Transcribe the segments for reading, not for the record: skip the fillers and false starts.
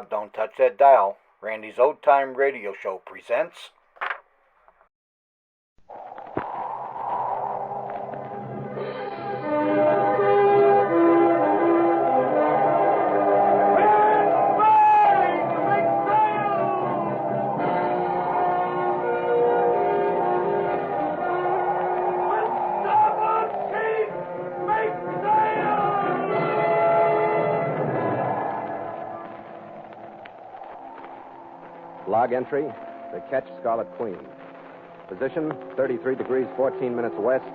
Don't touch that dial. Randy's Old Time Radio Show presents. Log entry, the ketch Scarlet Queen. Position, 33 degrees 14 minutes west,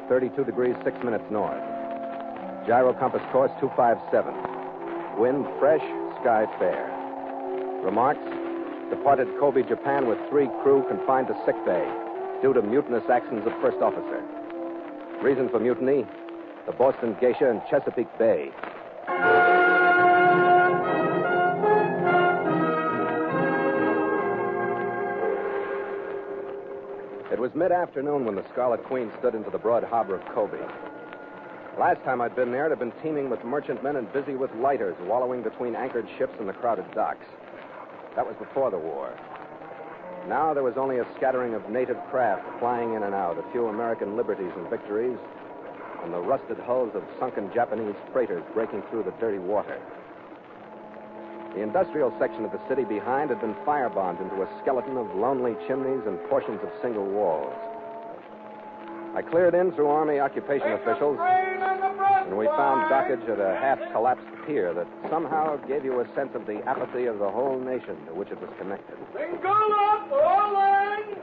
32 degrees 6 minutes north. Gyro compass course 257. Wind fresh, sky fair. Remarks, departed Kobe, Japan with 3 crew confined to sick bay due to mutinous actions of first officer. Reason for mutiny, the Boston Geisha in Chesapeake Bay. It was mid-afternoon when the Scarlet Queen stood into the broad harbor of Kobe. Last time I'd been there, it had been teeming with merchantmen and busy with lighters wallowing between anchored ships in the crowded docks. That was before the war. Now there was only a scattering of native craft flying in and out, a few American liberties and victories, and the rusted hulls of sunken Japanese freighters breaking through the dirty water. The industrial section of the city behind had been firebombed into a skeleton of lonely chimneys and portions of single walls. I cleared in through Army occupation officials, and we found dockage at a half-collapsed pier that somehow gave you a sense of the apathy of the whole nation to which it was connected. Single up, all in!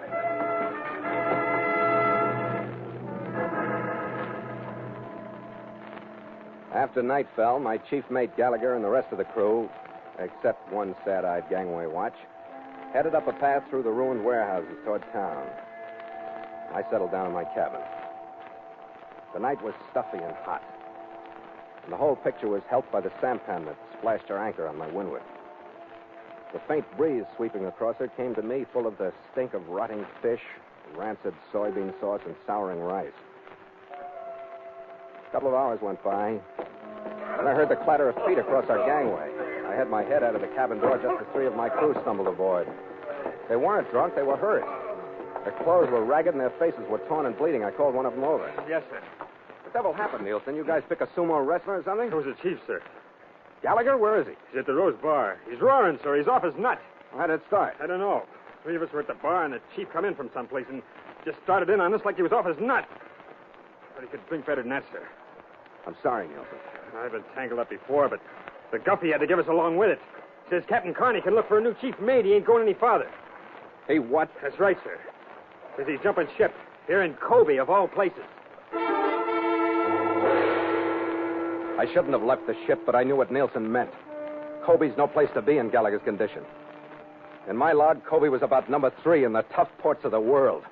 After night fell, my chief mate Gallagher and the rest of the crew, except one sad-eyed gangway watch, headed up a path through the ruined warehouses toward town. I settled down in my cabin. The night was stuffy and hot, and the whole picture was helped by the sampan that splashed our anchor on my windward. The faint breeze sweeping across her came to me full of the stink of rotting fish, rancid soybean sauce, and souring rice. A couple of hours went by, and I heard the clatter of feet across our gangway. I had my head out of the cabin door just as 3 of my crew stumbled aboard. They weren't drunk, they were hurt. Their clothes were ragged and their faces were torn and bleeding. I called one of them over. Yes, sir. What the devil happened, Nielsen? You guys pick a sumo wrestler or something? It was the chief, sir. Gallagher, where is he? He's at the Rose Bar. He's roaring, sir. He's off his nut. How did it start? I don't know. 3 of us were at the bar, and the chief come in from someplace and just started in on us like he was off his nut. But he could drink better than that, sir. I'm sorry, Nielsen. I've been tangled up before, but the guffey had to give us along with it. Says Captain Carney can look for a new chief mate. He ain't going any farther. Hey, what? That's right, sir. Says he's jumping ship here in Kobe, of all places. I shouldn't have left the ship, but I knew what Nielsen meant. Kobe's no place to be in Gallagher's condition. In my log, Kobe was about number 3 in the tough ports of the world.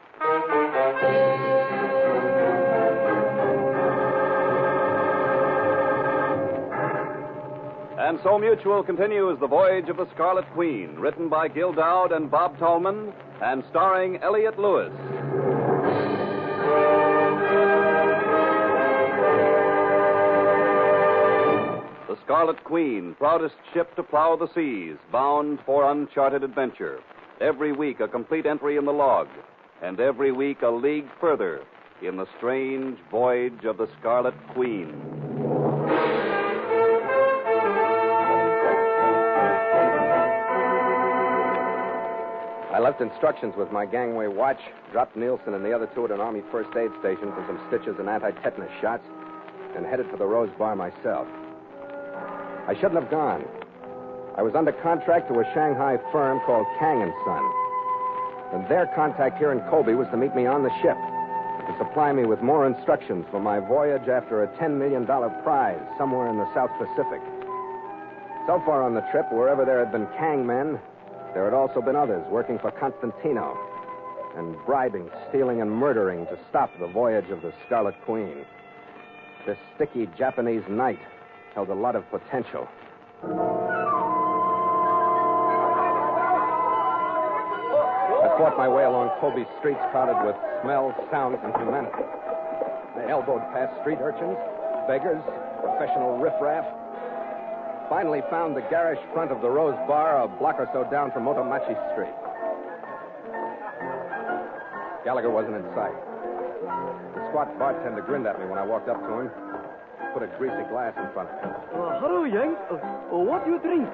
And so Mutual continues The Voyage of the Scarlet Queen, written by Gil Dowd and Bob Tallman, and starring Elliott Lewis. The Scarlet Queen, proudest ship to plow the seas, bound for uncharted adventure. Every week a complete entry in the log, and every week a league further in the strange voyage of the Scarlet Queen. I left instructions with my gangway watch, dropped Nielsen and the other 2 at an Army first aid station for some stitches and anti-tetanus shots, and headed for the Rose Bar myself. I shouldn't have gone. I was under contract to a Shanghai firm called Kang & Son, and their contact here in Kobe was to meet me on the ship, to supply me with more instructions for my voyage after a $10 million prize somewhere in the South Pacific. So far on the trip, wherever there had been Kang men, there had also been others working for Constantino and bribing, stealing, and murdering to stop the voyage of the Scarlet Queen. This sticky Japanese night held a lot of potential. I fought my way along Kobe's streets crowded with smells, sounds, and humanity. I elbowed past street urchins, beggars, professional riffraff. Finally found the garish front of the Rose Bar a block or so down from Motomachi Street. Gallagher wasn't in sight. The squat bartender grinned at me when I walked up to him. Put a greasy glass in front of him. Hello, Yang. What do you drink?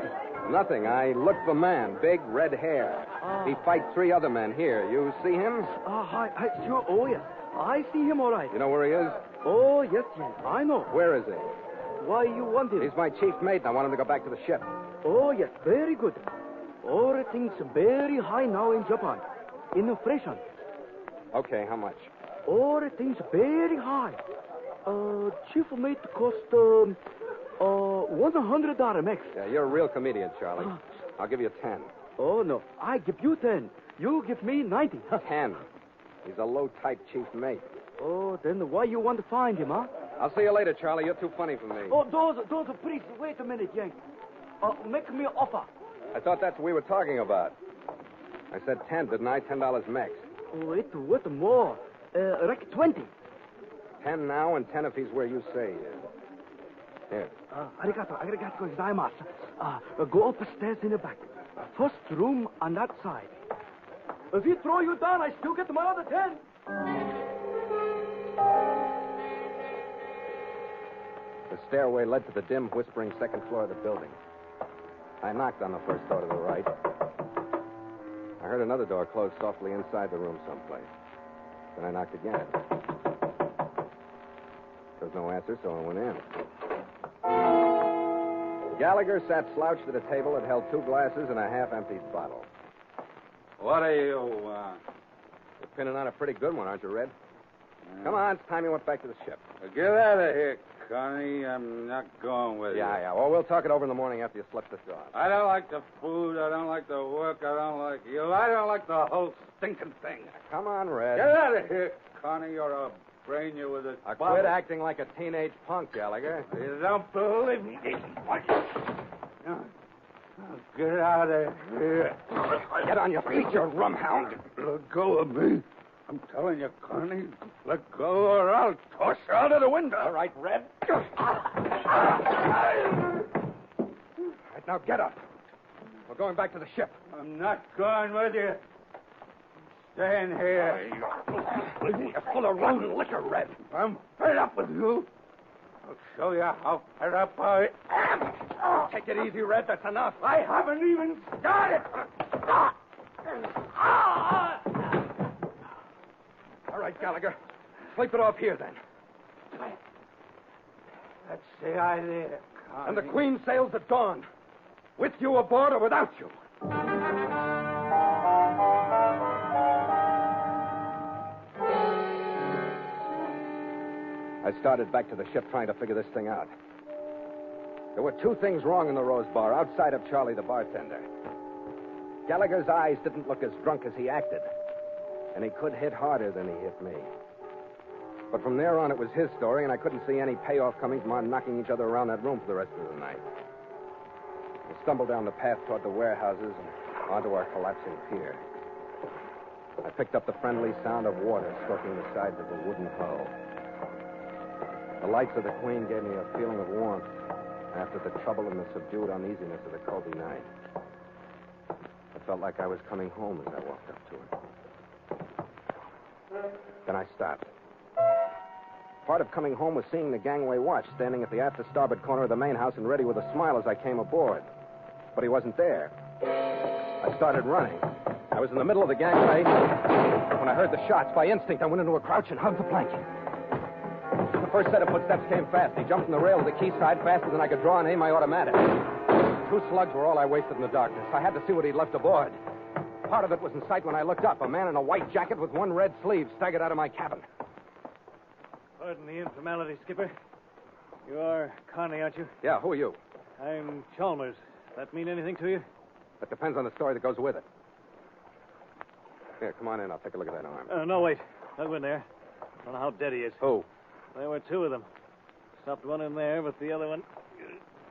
Nothing. I look for man. Big, red hair. He fights 3 other men here. You see him? Hi, sure. Oh, yes. I see him all right. You know where he is? Oh, yes, I know. Where is he? Why you want him? He's my chief mate, and I want him to go back to the ship. Oh, yes, very good. All things very high now in Japan. Inflation. Okay, how much? All things very high. Chief mate cost $100 max. Yeah, you're a real comedian, Charlie. I'll give you 10. Oh, no. I give you 10. You give me 90. 10. He's a low-type chief mate. Oh, then why you want to find him, huh? I'll see you later, Charlie. You're too funny for me. Oh, those, please, wait a minute, Yank. Make me an offer. I thought that's what we were talking about. I said 10, didn't I? $10 max. Oh, what more? Like 20. 10 now and 10 if he's where you say he is. Here. Arigato gozaimasu. Go upstairs in the back. First room on that side. If he throw you down, I still get my other 10. The stairway led to the dim, whispering second floor of the building. I knocked on the first door to the right. I heard another door close softly inside the room someplace. Then I knocked again. There was no answer, so I went in. Gallagher sat slouched at a table that held 2 glasses and a half-emptied bottle. What are you, You're pinning on a pretty good one, aren't you, Red? Come on, it's time you went back to the ship. Get out of here, Connie. I'm not going with you. Yeah. Well, we'll talk it over in the morning after you slip this off. I don't like the food. I don't like the work. I don't like you. I don't like the whole stinking thing. Come on, Red. Get out of here, Connie. You're a brain you with a Quit acting like a teenage punk, Gallagher. You don't believe me? No. Get out of here. Get on your feet, you rumhound. Let go of me. I'm telling you, Connie. Let go or I'll toss you out of the window. All right, Red. All right, now get up. We're going back to the ship. I'm not going with you. Staying here. You're full of rotten liquor, Red. I'm fed up with you. I'll show you how fed up I am. Take it easy, Red. That's enough. I haven't even started. All right, Gallagher. Sleep it off here, then. That's the idea, Connie. And the Queen sails at dawn. With you aboard or without you. I started back to the ship trying to figure this thing out. There were 2 things wrong in the Rose Bar, outside of Charlie the bartender. Gallagher's eyes didn't look as drunk as he acted, and he could hit harder than he hit me. But from there on, it was his story, and I couldn't see any payoff coming from our knocking each other around that room for the rest of the night. We stumbled down the path toward the warehouses and onto our collapsing pier. I picked up the friendly sound of water stroking the sides of the wooden hull. The lights of the Queen gave me a feeling of warmth after the trouble and the subdued uneasiness of the Kobe night. I felt like I was coming home as I walked up to it. Then I stopped. Part of coming home was seeing the gangway watch standing at the after starboard corner of the main house and ready with a smile as I came aboard. But he wasn't there. I started running. I was in the middle of the gangway when I heard the shots. By instinct, I went into a crouch and hugged the planking. The first set of footsteps came fast. He jumped from the rail to the quayside faster than I could draw and aim my automatic. 2 slugs were all I wasted in the darkness. I had to see what he'd left aboard. Part of it was in sight when I looked up. A man in a white jacket with 1 red sleeve staggered out of my cabin. Pardon the informality, Skipper. You are Connie, aren't you? Yeah, who are you? I'm Chalmers. That mean anything to you? That depends on the story that goes with it. Here, come on in. I'll take a look at that arm. No, wait. Don't go in there. I don't know how dead he is. Who? There were 2 of them. Stopped one in there, but the other one...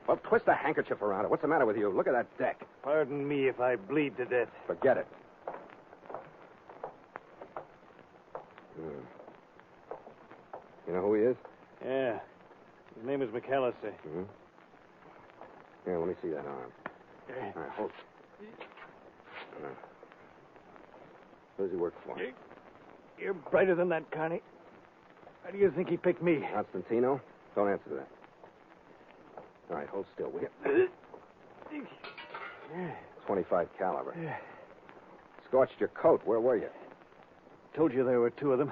Well, twist a handkerchief around it. What's the matter with you? Look at that deck. Pardon me if I bleed to death. Forget it. You know who he is? Yeah. His name is McAllister. Mm-hmm. Here, let me see that arm. All right, hold. Who does he work for? You're brighter than that, Connie. How do you think he picked me? Constantino? Don't answer that. All right, hold still, will you? 25 caliber. Scorched your coat. Where were you? Told you there were two of them.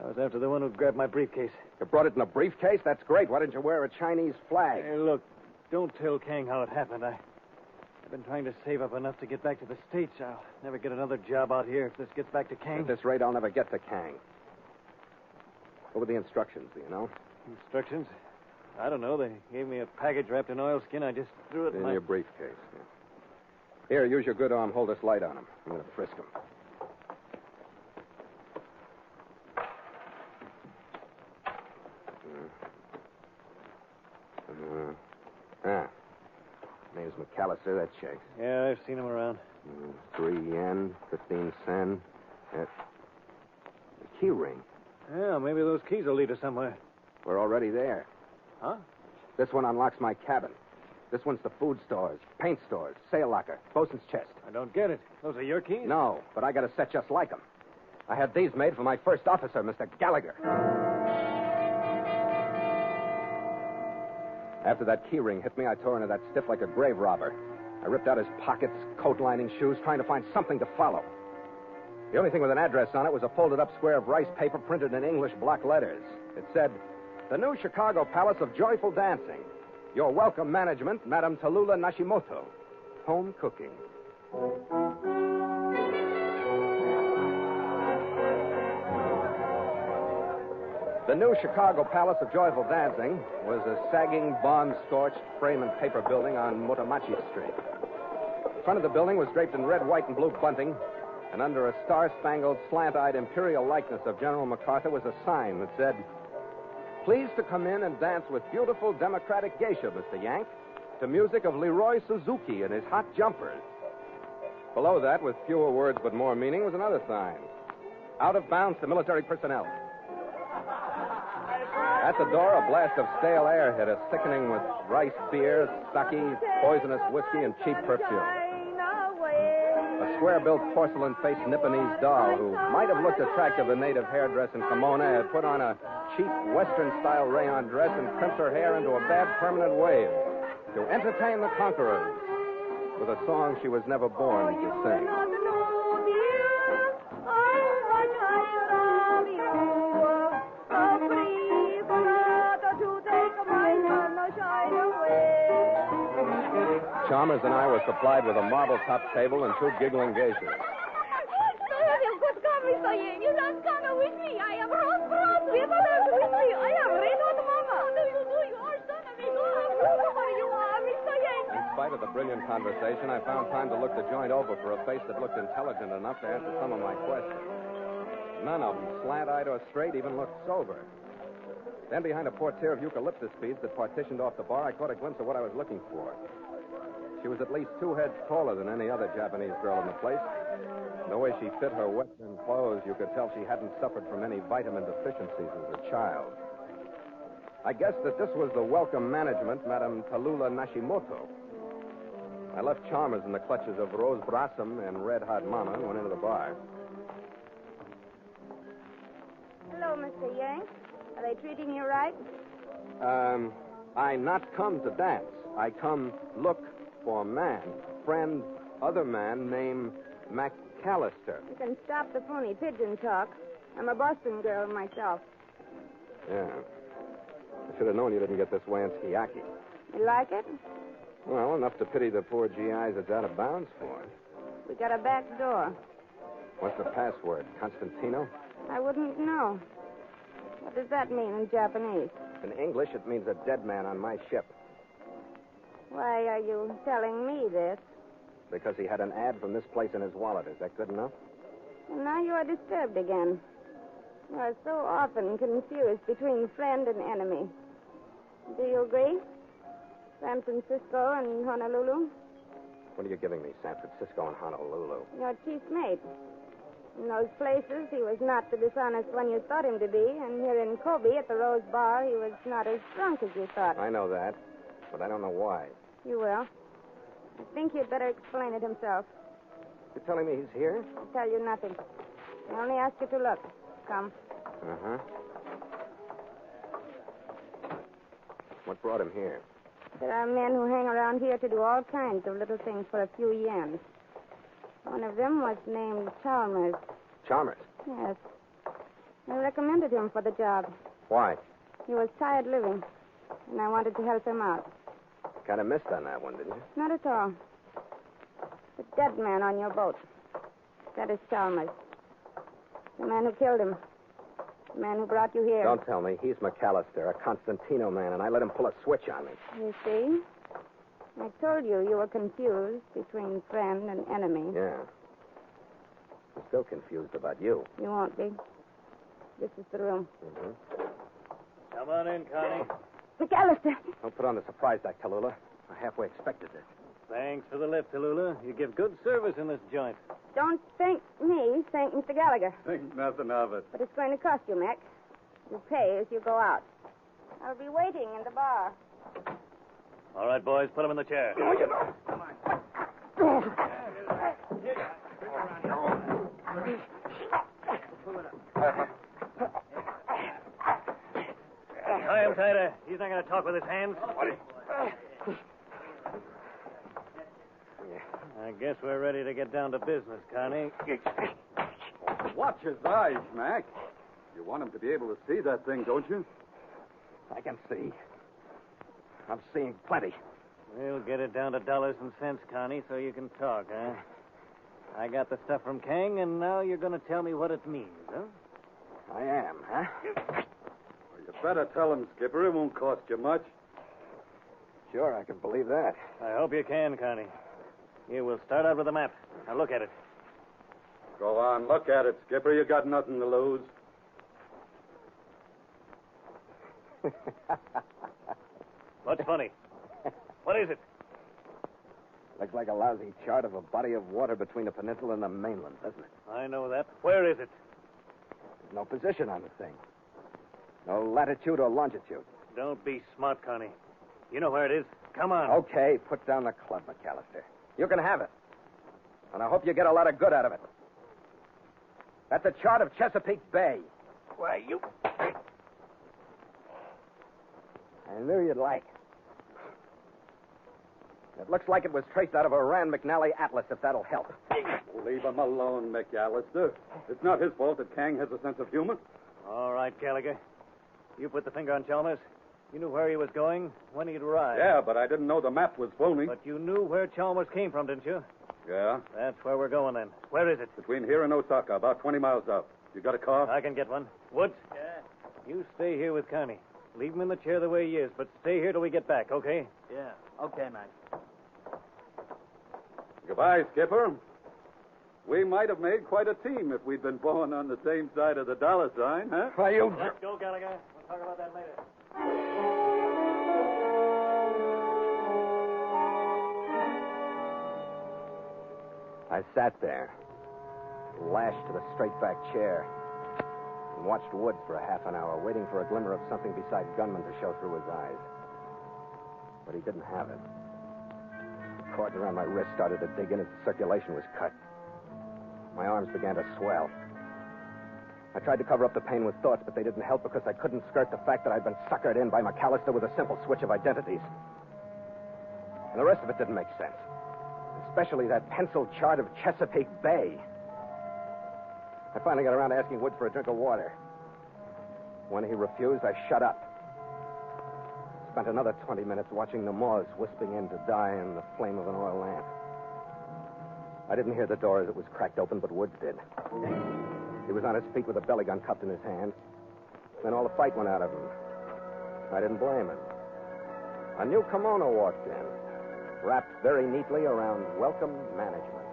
I was after the one who grabbed my briefcase. You brought it in a briefcase? That's great. Why didn't you wear a Chinese flag? Hey, look, don't tell Kang how it happened. I've been trying to save up enough to get back to the States. I'll never get another job out here if this gets back to Kang. At this rate, I'll never get to Kang. What were the instructions, do you know? Instructions? I don't know. They gave me a package wrapped in oilskin. I just threw it in your briefcase. Yeah. Here, use your good arm. Hold this light on him. I'm going to frisk him. Name's McAllister. That checks. Yeah, I've seen him around. 3 yen, 15 cents. The key ring. Yeah, maybe those keys will lead us somewhere. We're already there. Huh? This one unlocks my cabin. This one's the food stores, paint stores, sail locker, bosun's chest. I don't get it. Those are your keys? No, but I got a set just like them. I had these made for my first officer, Mr. Gallagher. After that key ring hit me, I tore into that stiff like a grave robber. I ripped out his pockets, coat lining, shoes, trying to find something to follow. The only thing with an address on it was a folded-up square of rice paper printed in English block letters. It said, "The new Chicago Palace of Joyful Dancing. Your welcome management, Madame Tallulah Nashimoto. Home cooking." The new Chicago Palace of Joyful Dancing was a sagging, bond-scorched frame and paper building on Mutamachi Street. The front of the building was draped in red, white, and blue bunting, and under a star-spangled, slant-eyed imperial likeness of General MacArthur was a sign that said, "Please to come in and dance with beautiful democratic Geisha, Mr. Yank, to music of Leroy Suzuki and his hot jumpers." Below that, with fewer words but more meaning, was another sign. "Out of bounds to military personnel." At the door, a blast of stale air hit us, thickening with rice beer, sake, poisonous whiskey, and cheap perfume. A square-built, porcelain-faced Nipponese doll who might have looked attractive in native hairdress and kimono had put on a cheap Western-style rayon dress and crimped her hair into a bad permanent wave to entertain the conquerors with a song she was never born to sing. Chalmers and I were supplied with a marble-top table and 2 giggling geishas. You don't come with me. I am Rose. People are with me. I am Reno Mama. What do you do? You are son of me. You are Mr. Yank. In spite of the brilliant conversation, I found time to look the joint over for a face that looked intelligent enough to answer some of my questions. None of them, slant-eyed or straight, even looked sober. Then behind a portiere of eucalyptus beads that partitioned off the bar, I caught a glimpse of what I was looking for. She was at least 2 heads taller than any other Japanese girl in the place. The way she fit her Western clothes, you could tell she hadn't suffered from any vitamin deficiencies as a child. I guessed that this was the welcome management, Madame Tallulah Nashimoto. I left Chalmers in the clutches of Rose Blossom and Red Hot Mama and went into the bar. Hello, Mr. Yank. Are they treating you right? I not come to dance. I come look for man, friend, other man named McAllister. You can stop the phony pigeon talk. I'm a Boston girl myself. Yeah. I should have known you didn't get this way in Skiaki. You like it? Well, enough to pity the poor GIs it's out of bounds for. We got a back door. What's the password? Constantino? I wouldn't know. What does that mean in Japanese? In English, it means a dead man on my ship. Why are you telling me this? Because he had an ad from this place in his wallet. Is that good enough? And now you are disturbed again. You are so often confused between friend and enemy. Do you agree? San Francisco and Honolulu? What are you giving me, San Francisco and Honolulu? Your chief mate. In those places, he was not the dishonest one you thought him to be, and here in Kobe at the Rose Bar, he was not as drunk as you thought. I know that, but I don't know why. You will. I think he'd better explain it himself. You're telling me he's here? I'll tell you nothing. I only ask you to look. Come. Uh-huh. What brought him here? There are men who hang around here to do all kinds of little things for a few yens. One of them was named Chalmers. Chalmers? Yes. I recommended him for the job. Why? He was tired living, and I wanted to help him out. Kind of missed on that one, didn't you? Not at all. The dead man on your boat. That is Chalmers. The man who killed him. The man who brought you here. Don't tell me. He's McAllister, a Constantino man, and I let him pull a switch on me. You see? I told you were confused between friend and enemy. Yeah. I'm still confused about you. You won't be. This is the room. Mm-hmm. Come on in, Connie. McAllister! Don't put on the surprise act, Tallulah. I halfway expected this. Thanks for the lift, Tallulah. You give good service in this joint. Don't thank me. Thank Mr. Gallagher. Think nothing of it. But it's going to cost you, Mac. You pay as you go out. I'll be waiting in the bar. All right, boys, put him in the chair. Tie him tighter. He's not going to talk with his hands. I guess we're ready to get down to business, Connie. Watch his eyes, Mac. You want him to be able to see that thing, don't you? I can see. I'm seeing plenty. We'll get it down to dollars and cents, Connie, so you can talk, huh? I got the stuff from Kang, and now you're going to tell me what it means, huh? I am, huh? Well, you better tell him, Skipper. It won't cost you much. Sure, I can believe that. I hope you can, Connie. You will start out with a map. Now look at it. Go on, look at it, Skipper. You got nothing to lose. What's funny? What is it? Looks like a lousy chart of a body of water between the peninsula and the mainland, doesn't it? I know that. Where is it? There's no position on the thing. No latitude or longitude. Don't be smart, Connie. You know where it is. Come on. Okay, put down the club, McAllister. You can have it. And I hope you get a lot of good out of it. That's a chart of Chesapeake Bay. Why, you... I knew you'd like. It looks like it was traced out of a Rand McNally atlas, if that'll help. Leave him alone, McAllister. It's not his fault that Kang has a sense of humor. All right, Gallagher. You put the finger on Chalmers. You knew where he was going, when he'd arrive. Yeah, but I didn't know the map was phony. But you knew where Chalmers came from, didn't you? Yeah, That's where we're going, then. Where is it? between here and Osaka, about 20 miles out. You got a car? I can get one. Woods? Yeah. You stay here with Connie. Leave him in the chair the way he is, but stay here till we get back, okay? Yeah. Okay, Mac. Goodbye, Skipper. We might have made quite a team if we'd been born on the same side of the dollar sign, huh? Why, you... Let's go, Gallagher. We'll talk about that later. I sat there, lashed to the straight-back chair, and watched Woods for a half an hour, waiting for a glimmer of something besides gunman to show through his eyes. But he didn't have it. The cords around my wrist started to dig in as the circulation was cut. My arms began to swell. I tried to cover up the pain with thoughts, but they didn't help because I couldn't skirt the fact that I'd been suckered in by McAllister with a simple switch of identities. And the rest of it didn't make sense. Especially that pencil chart of Chesapeake Bay. I finally got around to asking Woods for a drink of water. When he refused, I shut up. Spent another 20 minutes watching the moths wisping in to die in the flame of an oil lamp. I didn't hear the door as it was cracked open, but Woods did. He was on his feet with a belly gun cupped in his hand. Then all the fight went out of him. I didn't blame him. A new kimono walked in, wrapped very neatly around welcome management.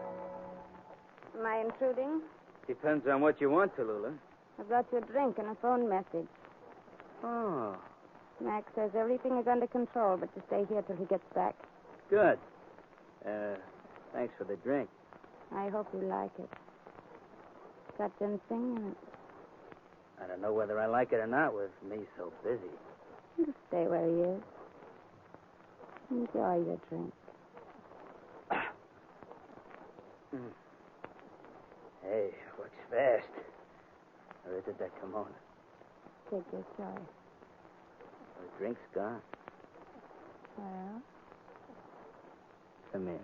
Am I intruding? Depends on what you want, Tallulah. I brought you a drink and a phone message. Oh, Max says everything is under control, but to stay here till he gets back. good. Thanks for the drink. I hope you like it. Got ginseng in it. I don't know whether I like it or not with me so busy. Just stay where he is. Enjoy your drink. Hey, works fast. Where did that come on? Take your choice. The drink's gone. Well, Come in.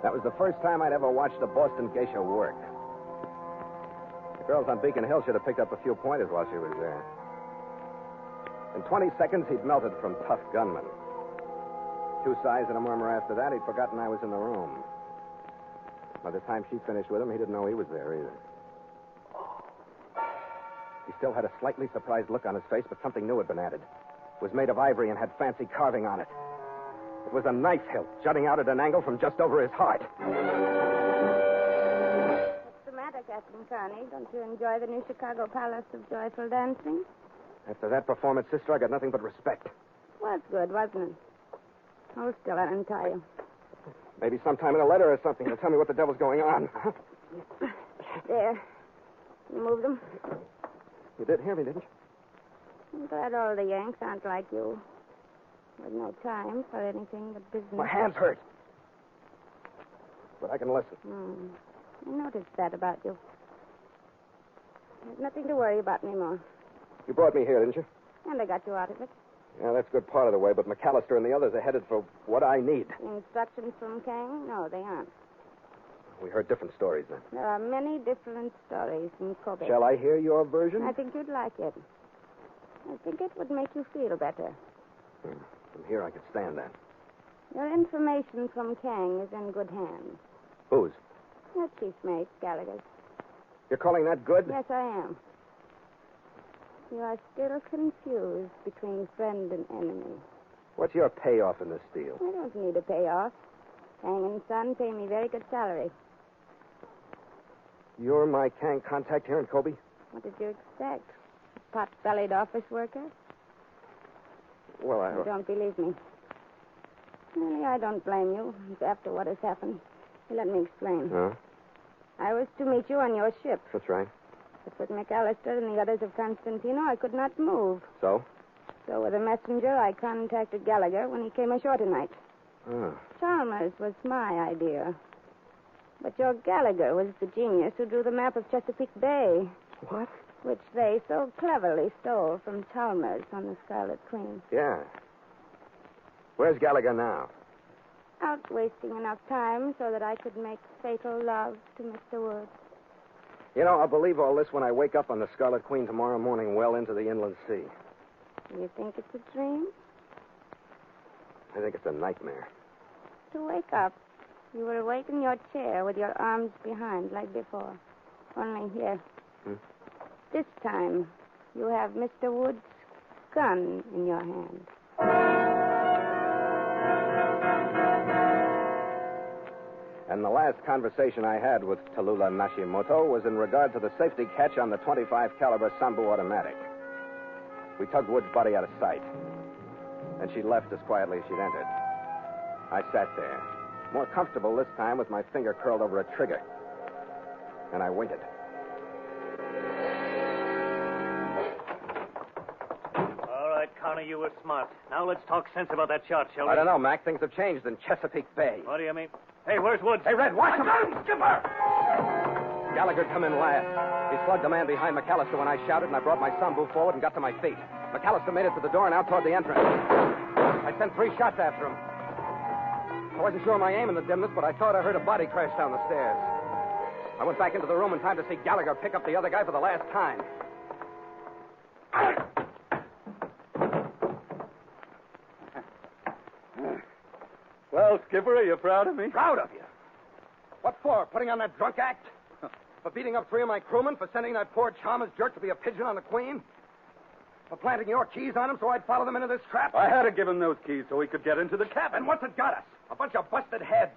That was the first time I'd ever watched a Boston Geisha work. The girls on Beacon Hill should have picked up a few pointers while she was there. In 20 seconds, he'd melted from tough gunman. 2 sighs and a murmur after that, he'd forgotten I was in the room. By the time she finished with him, he didn't know he was there either. He still had a slightly surprised look on his face, but something new had been added. It was made of ivory and had fancy carving on it. It was a knife hilt jutting out at an angle from just over his heart. what's the matter, Captain Carney? Don't you enjoy the new Chicago Palace of Joyful Dancing? After that performance, sister, I got nothing but respect. Was good, wasn't it? Hold still, I'll untie you. Maybe sometime in a letter or something to tell me what the devil's going on. There. You move them? You did hear me, didn't you? I'm glad all the Yanks aren't like you. With no time for anything but business. My hands hurt. But I can listen. I noticed that about you. There's nothing to worry about anymore. You brought me here, didn't you? And I got you out of it. Yeah, that's a good part of the way, but McAllister and the others are headed for what I need. Instructions from Kang? No, they aren't. We heard different stories then. There are many different stories in Kobe. Shall I hear your version? I think you'd like it. I think it would make you feel better. From here I could stand that. Your information from Kang is in good hands. Whose? Your chief mate, Gallagher's. You're calling that good? Yes, I am. You are still confused between friend and enemy. What's your payoff in this deal? I don't need a payoff. Kang and Son pay me very good salary. You're my Kang contact here in Kobe? What did you expect? A pot-bellied office worker? Well, You don't believe me. Really, I don't blame you. After what has happened. Let me explain. Huh? I was to meet you on your ship. That's right. But with McAllister and the others of Constantino, I could not move. So? So with a messenger, I contacted Gallagher when he came ashore tonight. Oh. Chalmers was my idea. But your Gallagher was the genius who drew the map of Chesapeake Bay. What? Which they so cleverly stole from Chalmers on the Scarlet Queen. Yeah. Where's Gallagher now? Out wasting enough time so that I could make fatal love to Mr. Wood. You know, I'll believe all this when I wake up on the Scarlet Queen tomorrow morning well into the inland sea. You think it's a dream? I think it's a nightmare. To wake up, you will wait in your chair with your arms behind like before. Only here. This time, you have Mr. Wood's gun in your hand. And the last conversation I had with Tallulah Nashimoto was in regard to the safety catch on the .25 caliber Sambu automatic. We tugged Wood's body out of sight. And she left as quietly as she'd entered. I sat there, more comfortable this time with my finger curled over a trigger. And I waited. All right, Connor, you were smart. Now let's talk sense about that shot, shall we? I don't know, Mac. Things have changed in Chesapeake Bay. What do you mean? Hey, where's Woods? Hey, Red, watch him! Skipper! Gallagher come in last. He slugged the man behind McAllister when I shouted, and I brought my Sambu forward and got to my feet. McAllister made it to the door and out toward the entrance. I sent 3 shots after him. I wasn't sure of my aim in the dimness, but I thought I heard a body crash down the stairs. I went back into the room in time to see Gallagher pick up the other guy for the last time. Well, Skipper, are you proud of me? Proud of you? What for? Putting on that drunk act? For beating up 3 of my crewmen? For sending that poor Chalmers jerk to be a pigeon on the Queen? For planting your keys on him so I'd follow them into this trap? I had to give him those keys so he could get into the cabin. And what's it got us? A bunch of busted heads.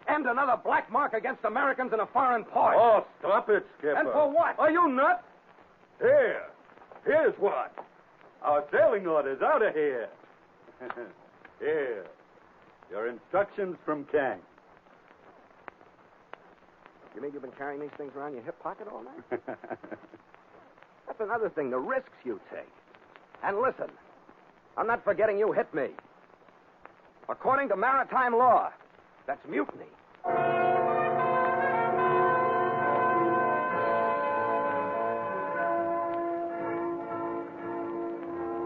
And another black mark against Americans in a foreign port. Oh, stop it, Skipper. And for what? Are you nuts? Here's what. Our sailing order's out of here. Here. Your instructions from Kang. You mean you've been carrying these things around your hip pocket all night? That's another thing, the risks you take. And listen, I'm not forgetting you hit me. According to maritime law, that's mutiny.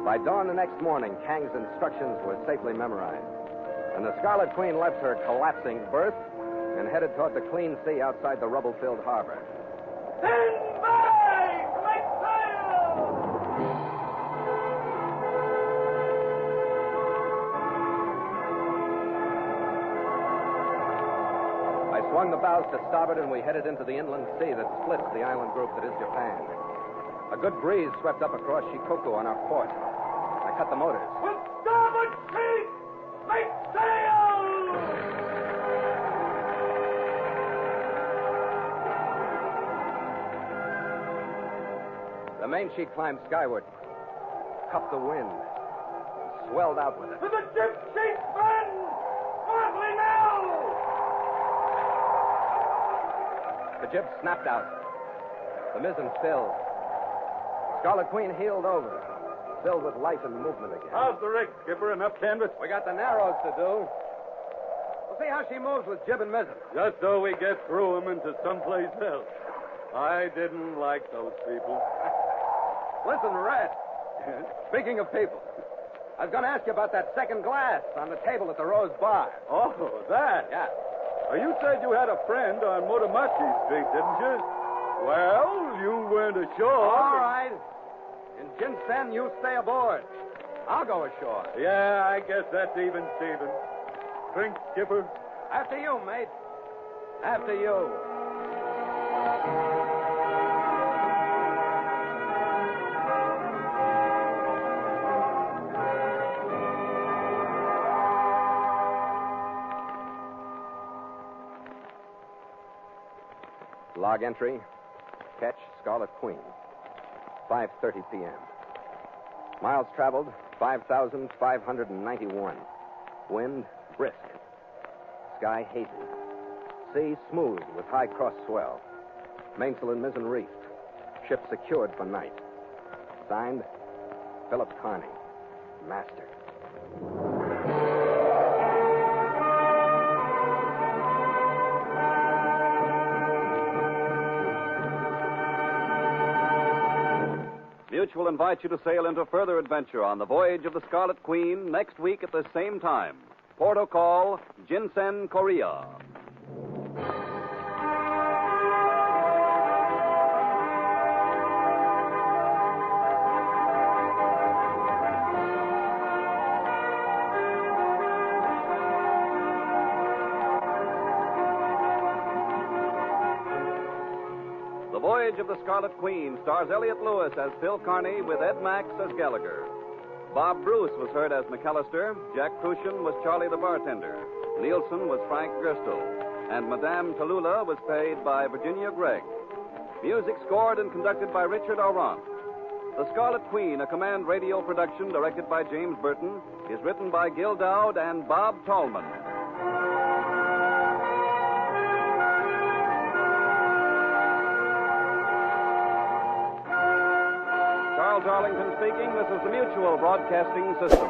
By dawn the next morning, Kang's instructions were safely memorized, and the Scarlet Queen left her collapsing berth and headed toward the clean sea outside the rubble-filled harbor. Stand by! Make sail! I swung the bows to starboard, and we headed into the inland sea that splits the island group that is Japan. A good breeze swept up across Shikoku on our port. I cut the motors. With starboard sheet! Make sail! The main sheet climbed skyward, cupped the wind, swelled out with it. To the jib sheet, men! Smartly now! The jib snapped out. The mizzen filled. Scarlet Queen heeled over, filled with life and movement again. How's the rig, Skipper? Enough canvas? We got the narrows to do. We'll see how she moves with jib and mizzen. Just so we get through them into someplace else. I didn't like those people. Listen, Red. Speaking of people, I was going to ask you about that second glass on the table at the Rose Bar. Oh, that? Yeah. You said you had a friend on Motomachi Street, didn't you? Well, you weren't ashore. All right. In Jinsen, you stay aboard. I'll go ashore. Yeah, I guess that's even Steven. Drink, Skipper. After you, mate. After you. Log entry, ketch Scarlet Queen, 5:30 p.m. Miles traveled, 5,591. Wind, brisk. Sky hazy. Sea smooth with high cross swell. Mainsail and mizzen reefed. Ship secured for night. Signed, Philip Carney, Master. Mutual invites you to sail into further adventure on the Voyage of the Scarlet Queen next week at the same time. Porto call, Jinsen, Korea. The Voyage of the Scarlet Queen stars Elliott Lewis as Phil Carney with Ed Max as Gallagher. Bob Bruce was heard as McAllister, Jack Crucian was Charlie the bartender, Nielsen was Frank Gerstle, and Madame Tallulah was played by Virginia Gregg. Music scored and conducted by Richard Aurandt. The Scarlet Queen, a Command Radio production directed by James Burton, is written by Gil Dowd and Bob Tallman. Charles Arlington speaking. This is the Mutual Broadcasting System.